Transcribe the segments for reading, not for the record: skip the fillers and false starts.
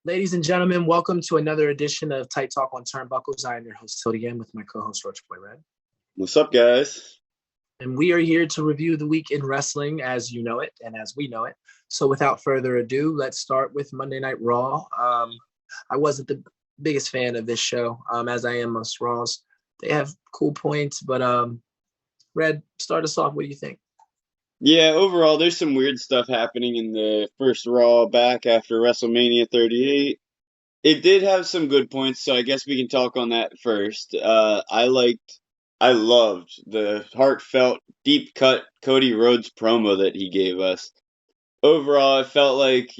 Ladies and gentlemen, welcome to another edition of Tight Talk on Turnbuckles. I am your host, Tildy, again, with my co-host, Roach Boy Red. What's up, guys? And we are here to review the week in wrestling as you know it and as we know it. So without further ado, let's start with Monday Night Raw. I wasn't the biggest fan of this show, as I am most Raws. They have cool points, but Red, start us off. What do you think? Yeah, overall, there's some weird stuff happening in the first Raw back after WrestleMania 38. It did have some good points, so I guess we can talk on that first. I loved the heartfelt, deep cut Cody Rhodes promo that he gave us. Overall, I felt like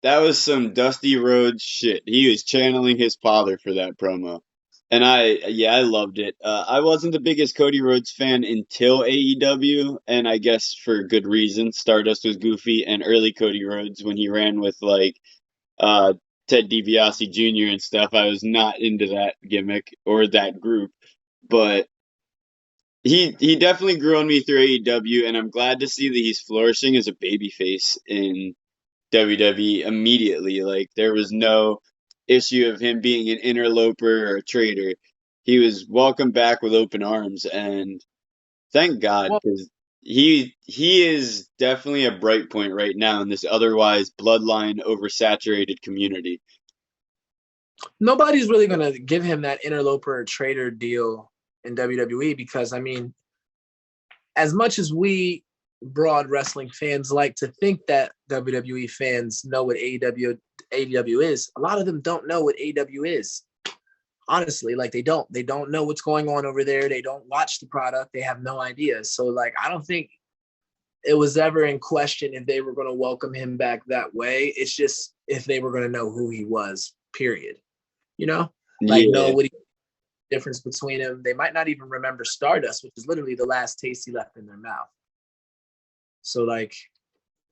that was some Dusty Rhodes shit. He was channeling his father for that promo. And I loved it. I wasn't the biggest Cody Rhodes fan until AEW, and I guess for good reason. Stardust was goofy, and early Cody Rhodes when he ran with uh, Ted DiBiase Jr. and stuff, I was not into that gimmick or that group. But he definitely grew on me through AEW, and I'm glad to see that he's flourishing as a babyface in WWE immediately. Like there was no issue of him being an interloper or a traitor. He was welcomed back with open arms, and thank God Well, because he is definitely a bright point right now in this otherwise bloodline oversaturated community. nobody's really going to give him that interloper or traitor deal in WWE because, I mean, as much as we broad wrestling fans like to think that WWE fans know what AEW is, a lot of them don't know what AEW is. Honestly, like they don't know what's going on over there. They don't watch the product. They have no idea. So like I don't think it was ever in question if they were going to welcome him back that way. It's just if they were going to know who he was, period. You know, like know Yeah, what he difference between him. They might not even remember Stardust, which is literally the last taste he left in their mouth. So like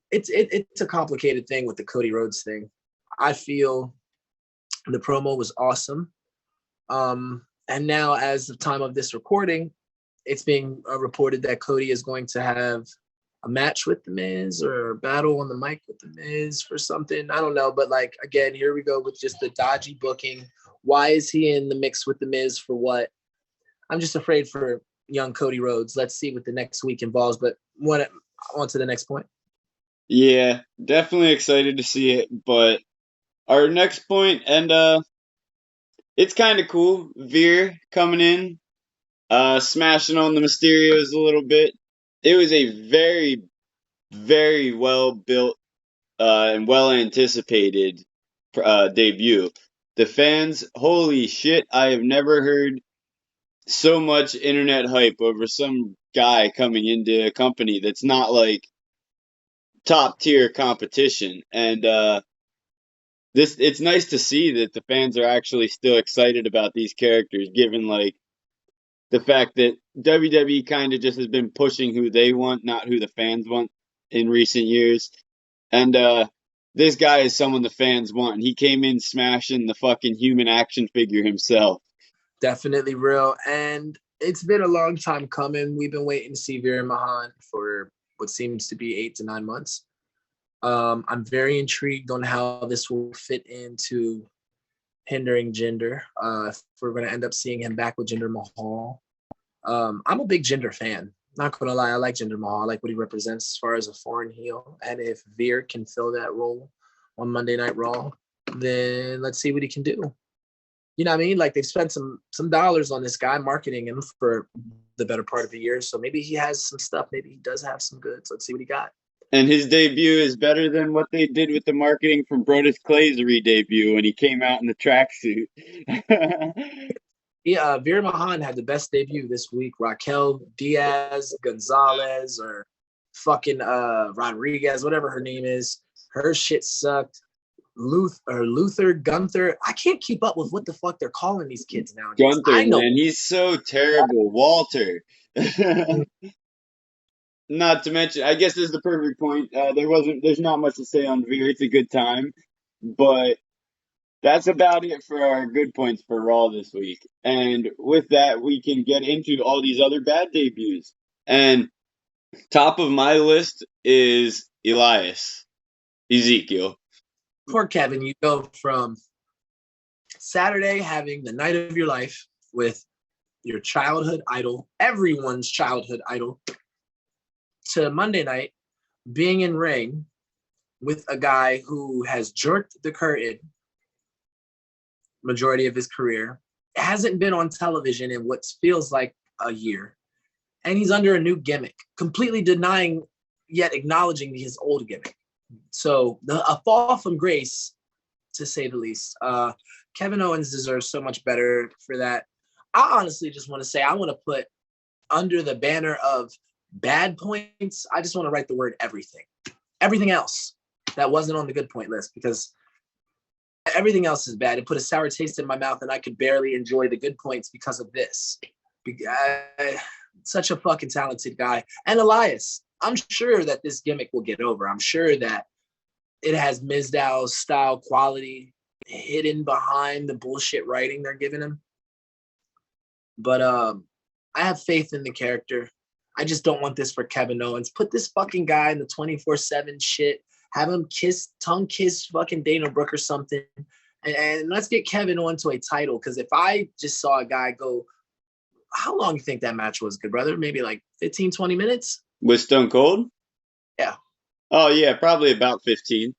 it's a complicated thing with the Cody Rhodes thing. I feel the promo was awesome. And now, as the time of this recording, it's being reported that Cody is going to have a match with The Miz or a battle on the mic with The Miz for something. I don't know. But, like, again, here we go with just the dodgy booking. Why is he in the mix with The Miz for what? I'm just afraid for young Cody Rhodes. Let's see what the next week involves. But on to the next point. yeah, definitely excited to see it. But our next point, and it's kind of cool. Veer coming in, smashing on the Mysterios a little bit. It was a very, very well built and well anticipated debut. The fans, holy shit! I have never heard so much internet hype over some guy coming into a company that's not like top tier competition. And this it's nice to see that the fans are actually still excited about these characters, given like the fact that WWE kind of just has been pushing who they want, not who the fans want in recent years. And this guy is someone the fans want. And he came in smashing the fucking human action figure himself. Definitely real. And it's been a long time coming. We've been waiting to see Veer Mahan for what seems to be 8 to 9 months. I'm very intrigued on how this will fit into hindering Jinder. If we're going to end up seeing him back with Jinder Mahal. I'm a big Jinder fan. Not going to lie, I like Jinder Mahal. I like what he represents as far as a foreign heel. And if Veer can fill that role on Monday Night Raw, then let's see what he can do. You know what I mean? Like they've spent some dollars on this guy, marketing him for the better part of the year. So maybe he has some stuff. Maybe he does have some goods. Let's see what he got. And his debut is better than what they did with the marketing from Brodus Clay's re-debut when he came out in the tracksuit. Yeah, Veer Mahan had the best debut this week. Raquel Diaz Gonzalez or fucking Rodriguez, whatever her name is. Her shit sucked. Luther Gunther. I can't keep up with what the fuck they're calling these kids nowadays. Gunther, I know. man, he's so terrible. Walter. Not to mention, I guess this is the perfect point. There's not much to say on Veer. It's a good time, but that's about it for our good points for Raw this week. And with that, we can get into all these other bad debuts. And top of my list is Ezekiel. Poor Kevin, you go from Saturday having the night of your life with your childhood idol, everyone's childhood idol, to Monday night being in ring with a guy who has jerked the curtain majority of his career, hasn't been on television in what feels like a year, and he's under a new gimmick, completely denying yet acknowledging his old gimmick. So a fall from grace, to say the least. Kevin Owens deserves so much better for that. I honestly just want to say I want to put under the banner of bad points, I just want to write the word everything. Everything else that wasn't on the good point list, because everything else is bad. It put a sour taste in my mouth, and I could barely enjoy the good points because of this. Such a fucking talented guy. And Elias, I'm sure that this gimmick will get over. I'm sure that it has Mizdow style quality hidden behind the bullshit writing they're giving him. But I have faith in the character. I just don't want this for Kevin Owens. Put this fucking guy in the 24/7 shit. Have him tongue kiss fucking Dana Brooke or something. And let's get Kevin on to a title. Because if I just saw a guy go, how long do you think that match was, good brother? Maybe like 15, 20 minutes? With Stone Cold? Yeah. Oh, yeah, probably about 15.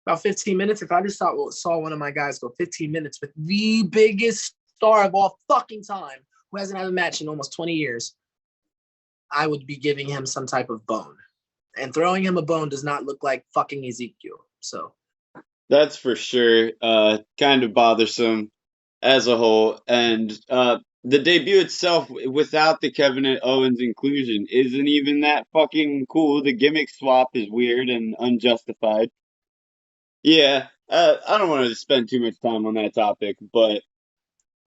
About 15 minutes. If I just saw one of my guys go 15 minutes with the biggest star of all fucking time, who hasn't had a match in almost 20 years, I would be giving him some type of bone. And throwing him a bone does not look like fucking Ezekiel. So that's for sure. Kind of bothersome as a whole. And the debut itself, without the Kevin Owens inclusion, isn't even that fucking cool. The gimmick swap is weird and unjustified. Yeah, I don't want to spend too much time on that topic, but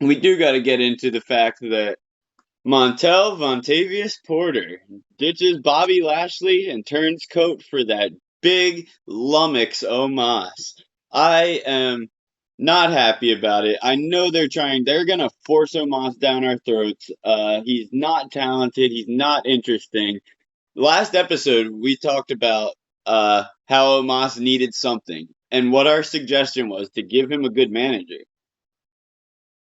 we do got to get into the fact that Montel Vontavious Porter ditches Bobby Lashley and turns coat for that big lummox Omos. I am not happy about it. I know they're going to force Omos down our throats. He's not talented. He's not interesting. Last episode, we talked about how Omos needed something and what our suggestion was to give him a good manager.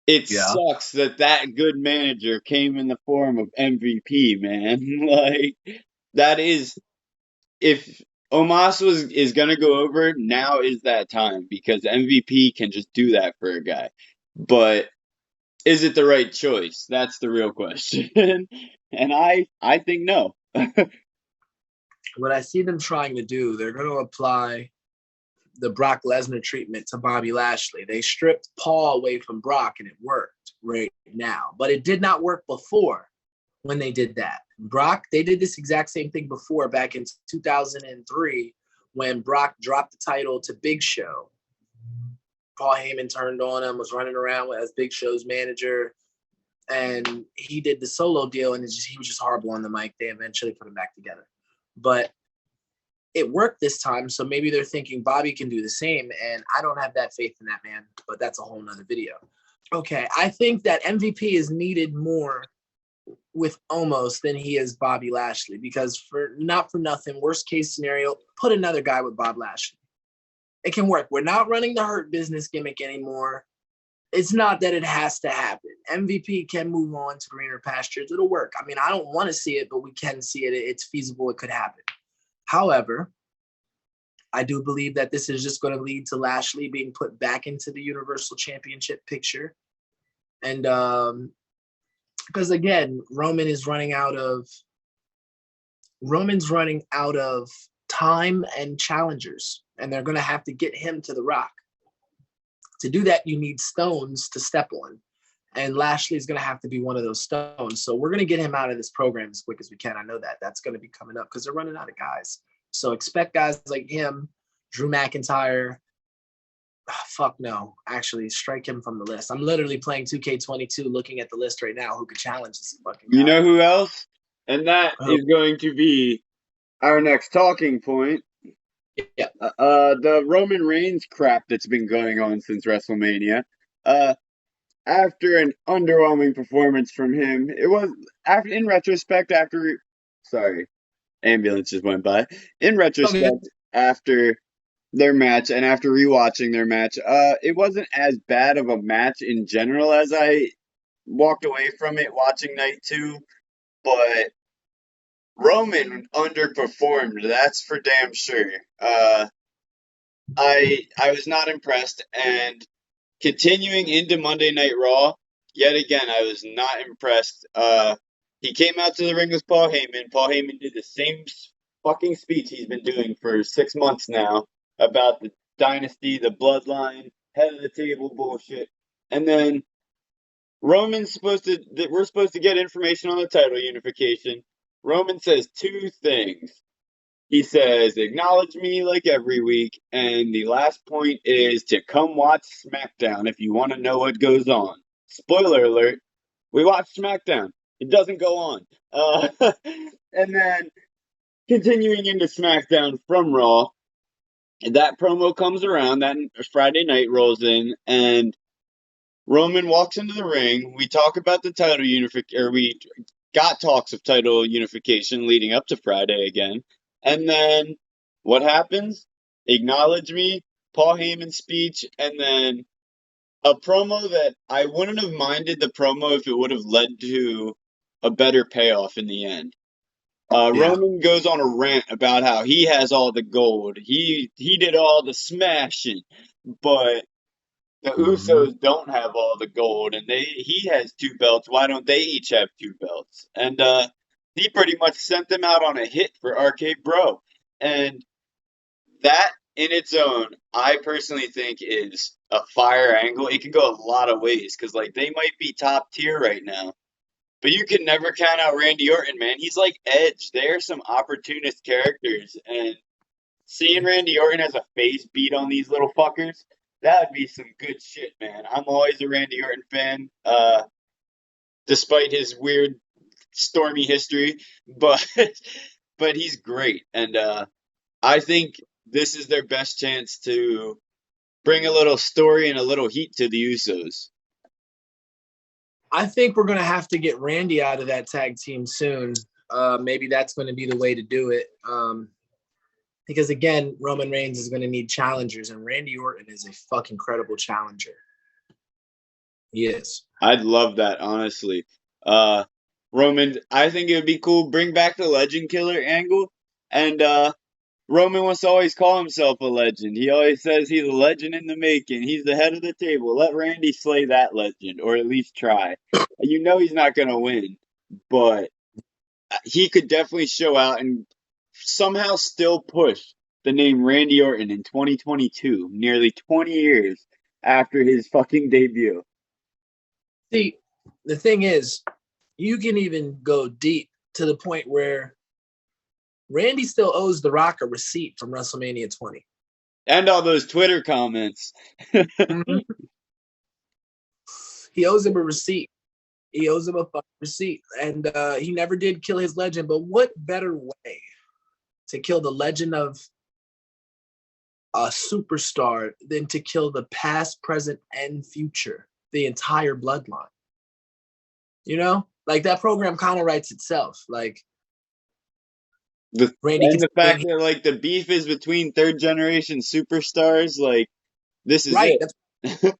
It sucks that good manager came in the form of MVP, man. Like, that is, if Omos is going to go over, now is that time, because MVP can just do that for a guy. But is it the right choice? That's the real question. And I think no. what I see them trying to do, they're going to apply the Brock Lesnar treatment to Bobby Lashley. They stripped Paul away from Brock, and it worked right now. But it did not work before when they did that. Brock, they did this exact same thing before, back in 2003, when Brock dropped the title to Big Show. Paul Heyman turned on him, was running around as Big Show's manager, and he did the solo deal, and he was just horrible on the mic. They eventually put him back together. But it worked this time, so maybe they're thinking Bobby can do the same, and I don't have that faith in that man, but that's a whole nother video. Okay, I think that MVP is needed more with Omos than he is Bobby Lashley, because not for nothing, worst case scenario, put another guy with Bob Lashley. It can work. We're not running the Hurt Business gimmick anymore. It's not that it has to happen. MVP can move on to greener pastures. It'll work. I mean, I don't want to see it, but we can see it. It's feasible. It could happen. However, I do believe that this is just going to lead to Lashley being put back into the Universal Championship picture. And because, again, Roman's running out of time and challengers, and they're going to have to get him to The Rock. To do that, you need stones to step on, and Lashley's going to have to be one of those stones. So we're going to get him out of this program as quick as we can. I know that. That's going to be coming up because they're running out of guys. So expect guys like him, Drew McIntyre. Fuck no. Actually, strike him from the list. I'm literally playing 2K22 looking at the list right now who could challenge this fucking guy. You know who else? And that is going to be our next talking point. Yeah. The Roman Reigns crap that's been going on since WrestleMania. After an underwhelming performance from him, it was, in retrospect, sorry, ambulance just went by. In retrospect, after their match, and after rewatching their match, it wasn't as bad of a match in general as I walked away from it watching night two, but Roman underperformed. That's for damn sure. I was not impressed, and continuing into Monday Night Raw, yet again I was not impressed. He came out to the ring with Paul Heyman. Paul Heyman did the same fucking speech he's been doing for 6 months now about the dynasty, the bloodline, head of the table bullshit, and then Roman's supposed to. We're supposed to get information on the title unification. Roman says two things. He says, acknowledge me like every week. And the last point is to come watch SmackDown if you want to know what goes on. Spoiler alert, we watch SmackDown. It doesn't go on. And then continuing into SmackDown from Raw, that promo comes around, that Friday night rolls in, and Roman walks into the ring. We talk about the title unification, or we got talks of title unification leading up to Friday again. And then what happens? Acknowledge me, Paul Heyman speech, and then a promo that I wouldn't have minded the promo if it would have led to a better payoff in the end. Yeah. Roman goes on a rant about how he has all the gold. He did all the smashing, but the Mhm. Usos don't have all the gold, and he has two belts. Why don't they each have two belts? And he pretty much sent them out on a hit for RK Bro, and that in its own, I personally think is a fire angle. It can go a lot of ways because like they might be top tier right now, but you can never count out Randy Orton, man. He's like Edge. They're some opportunist characters, and seeing Randy Orton as a face beat on these little fuckers, that would be some good shit, man. I'm always a Randy Orton fan, despite his weird, stormy history, but but he's great, and I think this is their best chance to bring a little story and a little heat to the Usos. I think we're gonna have to get Randy out of that tag team soon. Maybe that's going to be the way to do it. Because again, Roman Reigns is going to need challengers, and Randy Orton is a fucking credible challenger. He is. I'd love that, honestly. Uh, Roman, I think it would be cool. Bring back the Legend Killer angle, and Roman wants to always call himself a legend. He always says he's a legend in the making. He's the head of the table. Let Randy slay that legend, or at least try. You know he's not going to win, but he could definitely show out and somehow still push the name Randy Orton in 2022, nearly 20 years after his fucking debut. See, the thing is, you can even go deep to the point where Randy still owes The Rock a receipt from WrestleMania 20. And all those Twitter comments. Mm-hmm. He owes him a receipt. He owes him a fucking receipt. And he never did kill his legend. But what better way to kill the legend of a superstar than to kill the past, present, and future, the entire bloodline? You know? Like that program kind of writes itself. Like Randy And can the fact that like the beef is between third generation superstars, like this is right. it.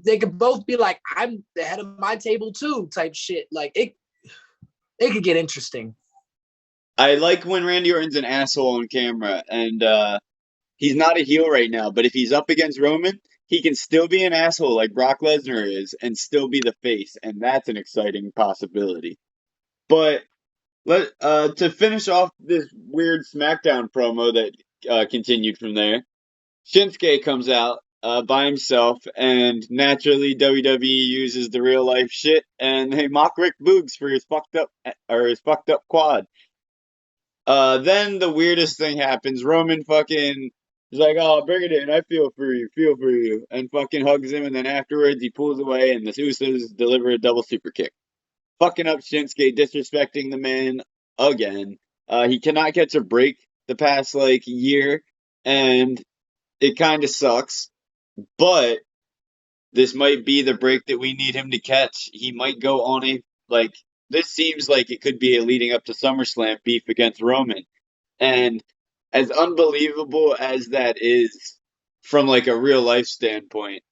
They could both be like, I'm the head of my table too, type shit. Like it could get interesting. I like when Randy Orton's an asshole on camera, and he's not a heel right now. But if he's up against Roman, he can still be an asshole like Brock Lesnar is, and still be the face, and that's an exciting possibility. But to finish off this weird SmackDown promo that continued from there, Shinsuke comes out by himself, and naturally WWE uses the real life shit, and they mock Rick Boogs for his fucked up quad. Then the weirdest thing happens. Roman fucking is like, "Oh, bring it in. I feel for you," and fucking hugs him. And then afterwards, he pulls away, and the Usos deliver a double super kick, fucking up Shinsuke, disrespecting the man again. He cannot catch a break the past like year, and it kind of sucks. But this might be the break that we need him to catch. He might go on a like. This seems like it could be a leading up to SummerSlam beef against Roman, and as unbelievable as that is from like a real life standpoint,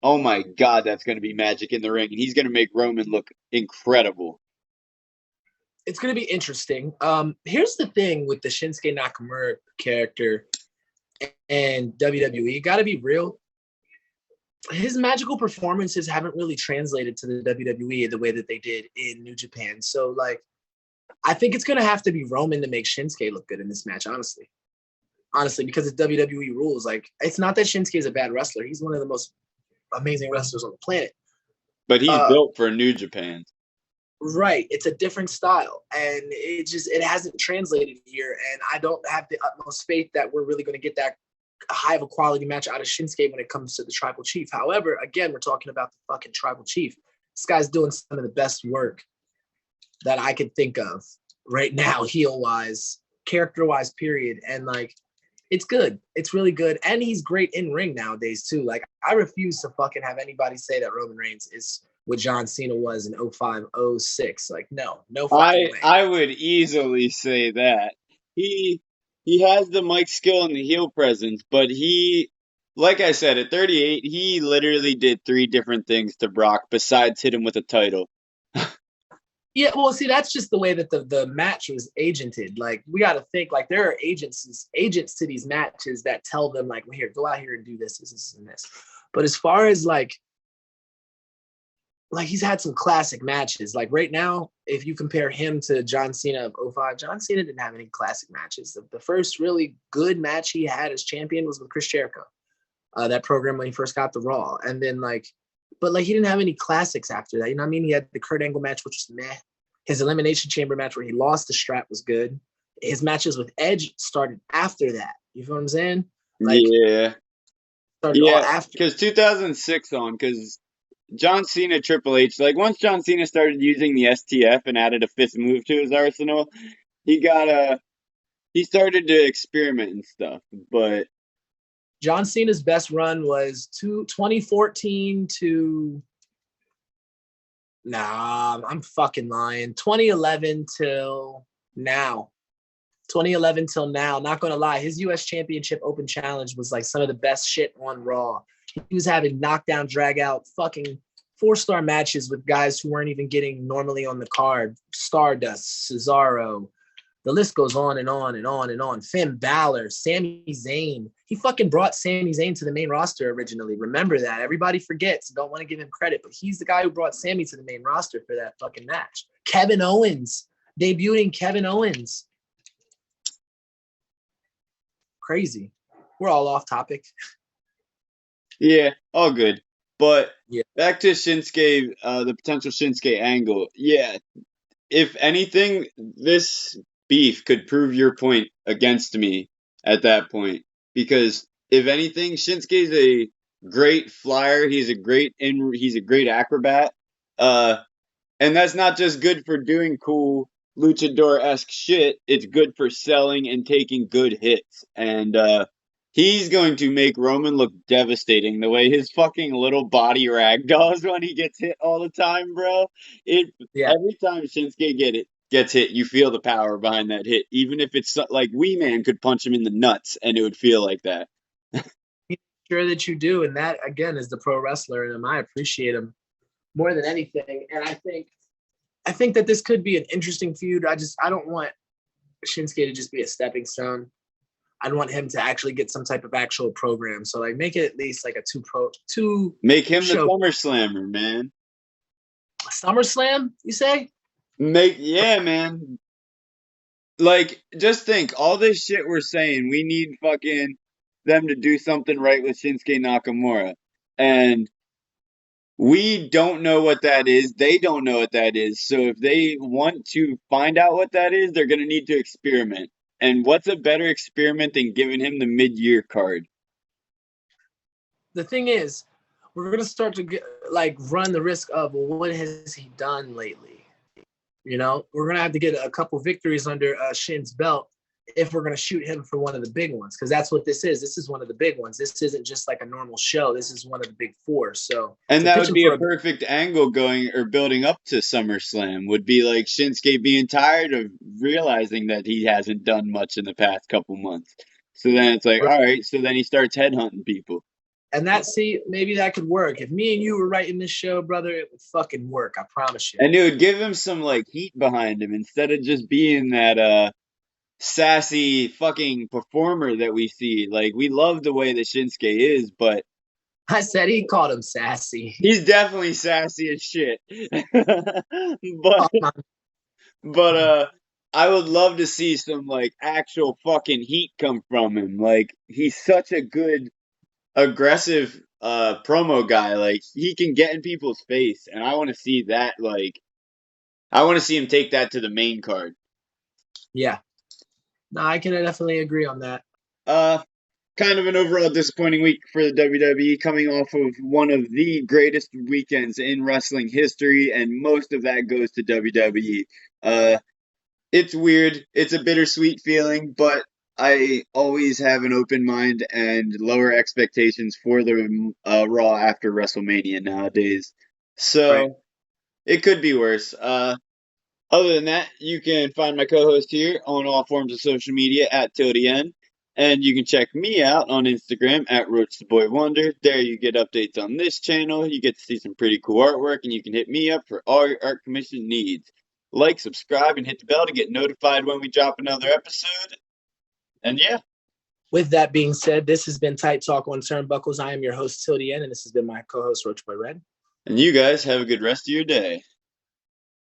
oh my God, that's going to be magic in the ring. And he's going to make Roman look incredible. It's going to be interesting. Here's the thing with the Shinsuke Nakamura character and WWE. Got to be real. His magical performances haven't really translated to the WWE the way that they did in New Japan. So, like, I think it's going to have to be Roman to make Shinsuke look good in this match, honestly. Honestly, because it's WWE rules. Like, it's not that Shinsuke is a bad wrestler. He's one of the most amazing wrestlers on the planet. But he's built for New Japan. Right. It's a different style. And it hasn't translated here. And I don't have the utmost faith that we're really going to get that high of a quality match out of Shinsuke when it comes to the Tribal Chief. However, again, we're talking about the fucking Tribal Chief. This guy's doing some of the best work that I could think of right now, heel-wise, character-wise, period. And, like, it's good. It's really good. And he's great in ring nowadays, too. Like, I refuse to fucking have anybody say that Roman Reigns is what John Cena was in 05, 06. Like, no fucking way. I would easily say that. He has the mic skill and the heel presence, but like I said, at 38, he literally did 3 different things to Brock besides hit him with a title. Yeah, well, see, that's just the way that the match was agented. Like, we got to think, like, there are agents to these matches that tell them, like, well, here, go out here and do this, and this. But as far as, like, he's had some classic matches. Like, right now, if you compare him to John Cena of 05, John Cena didn't have any classic matches. The first really good match he had as champion was with Chris Jericho, that program when he first got the Raw. And then, like, but, like, he didn't have any classics after that. You know what I mean? He had the Kurt Angle match, which was meh. His Elimination Chamber match where he lost the strap was good. His matches with Edge started after that. You feel what I'm saying? Like, yeah. After. Because 2006 because John Cena, Triple H, like, once John Cena started using the STF and added a 5th move to his arsenal, he started to experiment and stuff. But John Cena's best run was 2014 to... Nah, I'm fucking lying. 2011 till now. 2011 till now. Not going to lie. His U.S. Championship Open Challenge was like some of the best shit on Raw. He was having knockdown, drag out, fucking 4-star matches with guys who weren't even getting normally on the card. Stardust, Cesaro. The list goes on and on and on and on. Finn Balor, Sami Zayn. He fucking brought Sami Zayn to the main roster originally. Remember that. Everybody forgets. Don't want to give him credit, but he's the guy who brought Sami to the main roster for that fucking match. Kevin Owens. Debuting Kevin Owens. Crazy. We're all off topic. Yeah, all good. But yeah. Back to Shinsuke, the potential Shinsuke angle. Yeah, if anything, this beef could prove your point against me at that point. Because if anything, Shinsuke's a great flyer. He's a great acrobat. And that's not just good for doing cool luchador-esque shit. It's good for selling and taking good hits. And he's going to make Roman look devastating the way his fucking little body ragdolls when he gets hit all the time, bro. Every time Shinsuke gets hit, you feel the power behind that hit. Even if it's like Wee Man could punch him in the nuts and it would feel like that. Sure that you do. And that, again, is the pro wrestler in him. I appreciate him more than anything. And I think that this could be an interesting feud. I don't want Shinsuke to just be a stepping stone. I'd want him to actually get some type of actual program. So, like, make it at least like a two. Make him the SummerSlammer, man. SummerSlam, you say? Yeah, man. Like, just think, all this shit we're saying, we need fucking them to do something right with Shinsuke Nakamura. And we don't know what that is. They don't know what that is. So if they want to find out what that is, they're going to need to experiment. And what's a better experiment than giving him the mid-year card? The thing is, we're going to start to run the risk of, well, what has he done lately? You know, we're going to have to get a couple victories under Shin's belt. if we're going to shoot him for one of the big ones, because that's what this is. This is one of the big ones. This isn't just like a normal show. This is one of the big four. So, and that would be a perfect angle going or building up to SummerSlam. Would be like Shinsuke being tired of realizing that he hasn't done much in the past couple months. So then it's like, all right. So then he starts headhunting people. And maybe that could work. If me and you were writing this show, brother, it would fucking work. I promise you. And it would give him some like heat behind him instead of just being that sassy fucking performer that we see. Like, we love the way that Shinsuke is, but I said he called him sassy. He's definitely sassy as shit. but I would love to see some like actual fucking heat come from him. Like, he's such a good aggressive promo guy. Like, he can get in people's face, and I want to see that. Like, I want to see him take that to the main card. Yeah. No, I can definitely agree on that. Kind of an overall disappointing week for the WWE, coming off of one of the greatest weekends in wrestling history, and most of that goes to WWE. It's weird. It's a bittersweet feeling, but I always have an open mind and lower expectations for the Raw after WrestleMania nowadays. So It could be worse. Other than that, you can find my co-host here on all forms of social media at TilDN. And you can check me out on Instagram at RoachTheBoyWonder. There you get updates on this channel. You get to see some pretty cool artwork, and you can hit me up for all your art commission needs. Like, subscribe, and hit the bell to get notified when we drop another episode. And yeah. With that being said, this has been Tight Talk on Turnbuckles. I am your host, TilDN, and this has been my co-host, Roach Boy Red. And you guys have a good rest of your day.